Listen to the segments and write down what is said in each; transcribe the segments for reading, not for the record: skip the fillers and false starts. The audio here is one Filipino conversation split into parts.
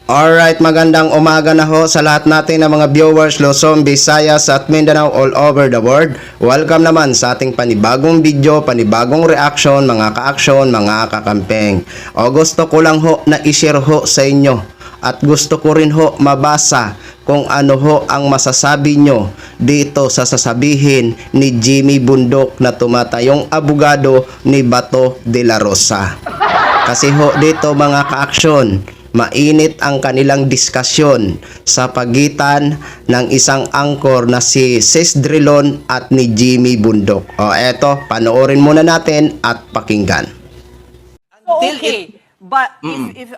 Alright, magandang umaga na ho sa lahat natin ng mga viewers Luzon, Visayas at Mindanao all over the world. Welcome naman sa ating panibagong video, panibagong reaction, mga ka-aksyon, mga kakampeng. O gusto ko lang ho na i-share ho sa inyo at gusto ko rin ho mabasa kung ano ho ang masasabi nyo dito sa sasabihin ni Jimmy Bundok na tumatayong abogado ni Bato de la Rosa. Kasi ho dito mga ka-aksyon, mainit ang kanilang diskasyon sa pagitan ng isang angkor na si Sis Drilon at ni Jimmy Bundok. O eto, panoorin muna natin at pakinggan. Okay, but if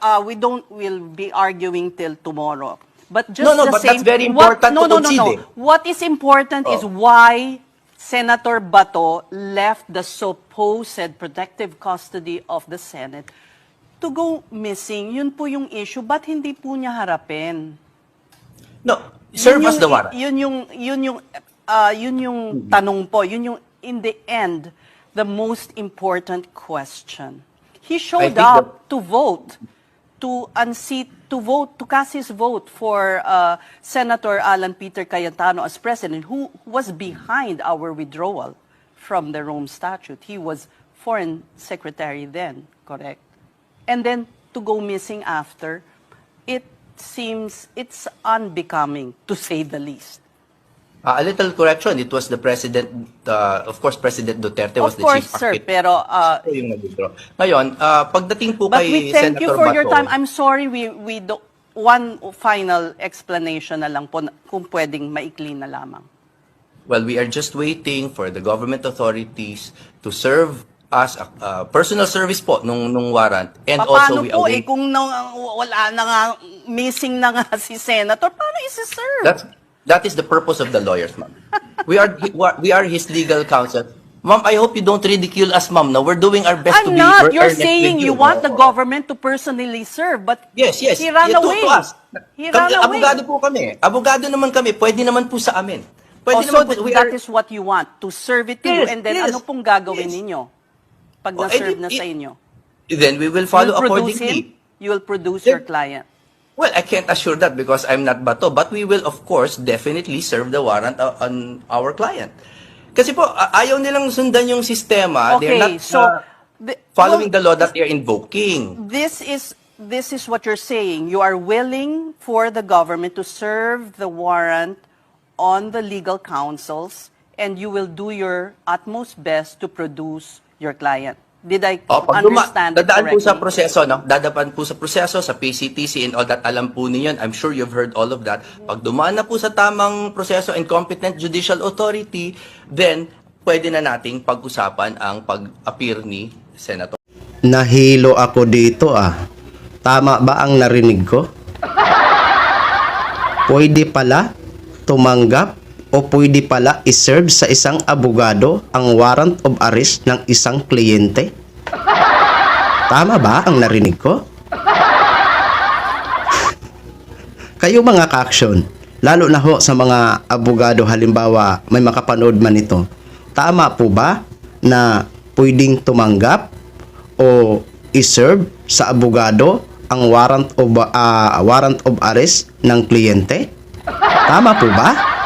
we'll be arguing till tomorrow. But just But that's very important to concede. What is important is why Senator Bato left the supposed protective custody of the Senate to go missing. Yun po yung issue. Ba't hindi po niya harapin? No, serve us the warrant. Yun yung tanong po. Yun yung, in the end, the most important question. He showed think up to vote, to unseat, to vote, to cast his vote for Senator Alan Peter Cayetano as president, who was behind our withdrawal from the Rome Statute. He was foreign secretary then, correct? And then to go missing after, it seems it's unbecoming, to say the least. A little correction, it was the President, of course, President Duterte was the Of course, chief sir, architect. pero Yung nag-withdraw. Ngayon, pagdating po but kay we thank you Senator for your Bato, time. I'm sorry, we do, one final explanation na lang po, kung pwedeng maikli na lamang. well, we are just waiting for the government authorities to serve us a personal service po nung warrant. And Paano also we po await... kung wala na nga, missing na nga si Senator, paano isi-serve? That is the purpose of the lawyers, ma'am. We are his legal counsel. Ma'am, I hope you don't ridicule us, ma'am. No, we're doing our best to I'm be not. You're earnest saying with you want the No. government to personally serve, but Yes. he ran away. To us. He ran away. Abogado po kami. Abogado naman kami. Pwede naman po sa amin. Pwede So naman po. that is what you want, to serve it to you, Yes, and then yes, ano pong gagawin yes. ninyo pag Oh, na-serve eh, na eh, sa inyo? Then we will follow You'll produce accordingly. him? You will produce Then- your client. Well, I can't assure that because I'm not Bato, but we will of course definitely serve the warrant on our client. Kasi po ayaw nilang sundan yung sistema. Okay, They're not so following well, the law that they're invoking. This is what you're saying. You are willing for the government to serve the warrant on the legal counsels, and you will do your utmost best to produce your client. Did I understand it dadaan po correctly? sa proseso, no? Dadapan po sa proseso, sa PCTC and all that. Alam po niyo yun. I'm sure you've heard all of that. Pag dumaan na po sa tamang proseso and competent judicial authority, then pwede na nating pag-usapan ang pag-appear ni Senator. Nahilo ako dito ah. Tama ba ang narinig ko? Pwede pala tumanggap o pwede pala iserve sa isang abogado ang warrant of arrest ng isang kliyente? Tama ba ang narinig ko? Kayo mga ka-aksyon, lalo na ho sa mga abogado, halimbawa may makapanood man ito, tama po ba na pwedeng tumanggap o iserve sa abogado ang warrant of arrest ng kliyente? Tama po ba?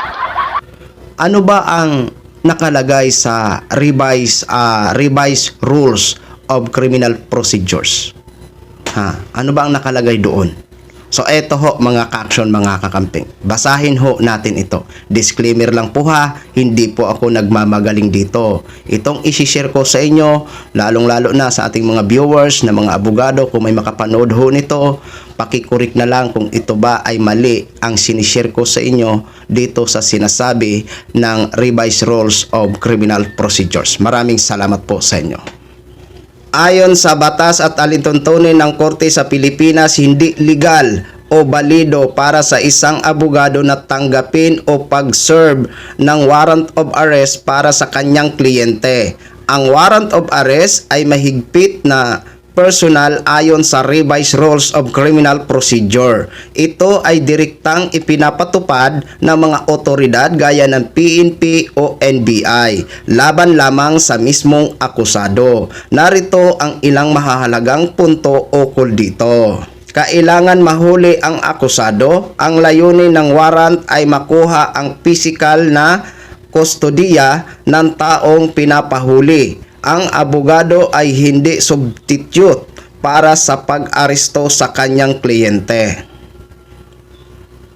Ano ba ang nakalagay sa revised rules of criminal procedures? Ano ba ang nakalagay doon? So eto ho mga ka-aksyon, mga kakamping. Basahin ho natin ito. Disclaimer lang po ha, hindi po ako nagmamagaling dito. Itong isi-share ko sa inyo, lalong-lalo na sa ating mga viewers na mga abogado, kung may makapanood ho nito, pakikurik na lang kung ito ba ay mali ang sinishare ko sa inyo dito sa sinasabi ng revised rules of criminal procedures. Maraming salamat po sa inyo. Ayon sa batas at alintuntunin ng korte sa Pilipinas, hindi legal o balido para sa isang abogado na tanggapin o pag-serve ng warrant of arrest para sa kanyang kliyente. Ang warrant of arrest ay mahigpit na personal ayon sa revised rules of criminal procedure. Ito ay direktang ipinapatupad ng mga otoridad gaya ng PNP o NBI laban lamang sa mismong akusado. Narito ang ilang mahahalagang punto ukol dito. kailangan mahuli ang akusado. Ang layunin ng warrant ay makuha ang physical na kustodiya ng taong pinapahuli. Ang abogado ay hindi substitute para sa pag-aresto sa kanyang kliyente.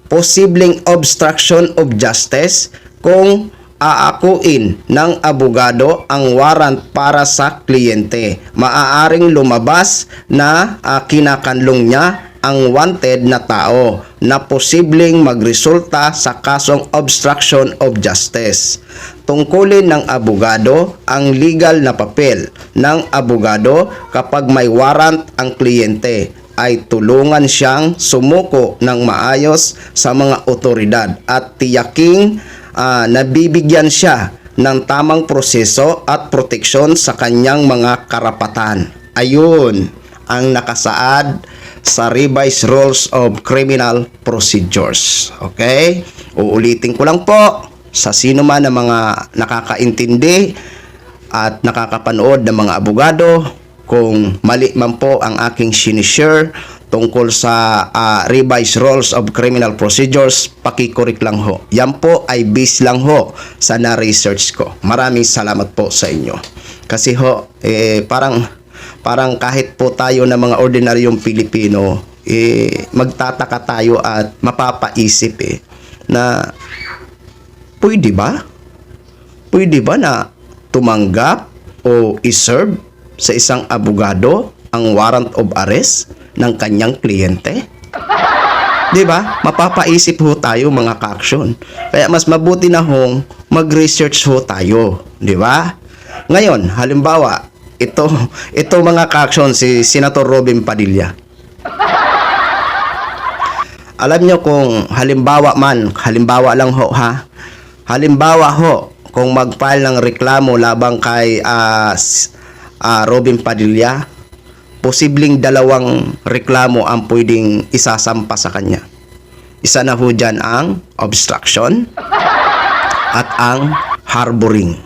Posibleng obstruction of justice kung aakuin ng abogado ang warrant para sa kliyente. Maaaring lumabas na kinakanlong niya ang wanted na tao na posibleng magresulta sa kasong obstruction of justice. Tungkulin ng abogado ang legal na papel ng abogado kapag may warrant ang kliyente ay tulungan siyang sumuko ng maayos sa mga otoridad at tiyaking nabibigyan siya ng tamang proseso at proteksyon sa kanyang mga karapatan. Ayun ang nakasaad sa Revised Rules of Criminal Procedures. Okay? Uulitin ko lang po sa sino man ng mga nakakaintindi at nakakapanood ng mga abogado, kung mali man po ang aking sinishare tungkol sa Revised Rules of Criminal Procedures, pakikorek lang ho. Yan po ay base lang ho sa na-research ko. Maraming salamat po sa inyo. Kasi ho, parang kahit po tayo na mga ordinaryong Pilipino, magtataka tayo at mapapaisip na pwede ba? Pwede ba na tumanggap o iserve sa isang abogado ang warrant of arrest ng kanyang kliyente? 'Di ba? Mapapaisip ho tayo mga ka-aksyon. Kaya mas mabuti na hong mag-research ho tayo, 'di ba? Ngayon, halimbawa, ito mga ka-aksyon, si Senator Robin Padilla. Alam nyo kung halimbawa lang ho ha. Halimbawa ho, kung mag-file ng reklamo labang kay Robin Padilla, posibleng dalawang reklamo ang pwedeng isasampa sa kanya. Isa na ho dyan ang obstruction at ang harboring.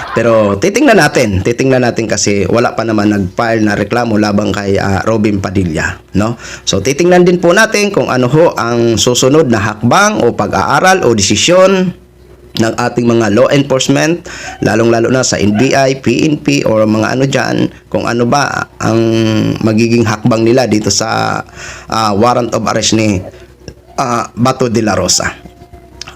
Pero titingnan natin kasi wala pa naman nag-file na reklamo labang kay Robin Padilla, no? So titingnan din po natin kung ano ho ang susunod na hakbang o pag-aaral o desisyon ng ating mga law enforcement, lalong-lalo na sa NBI, PNP, or mga ano dyan, kung ano ba ang magiging hakbang nila dito sa warrant of arrest ni Bato de la Rosa.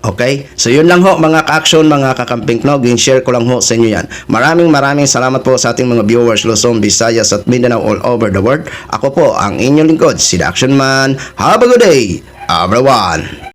Okay? So yun lang ho mga ka-action, mga kakamping knog, share ko lang ho sa inyo yan. Maraming salamat po sa ating mga viewers Luzon, Visayas at Mindanao all over the world. Ako po ang inyong lingkod, si The Action Man. Have a good day, everyone!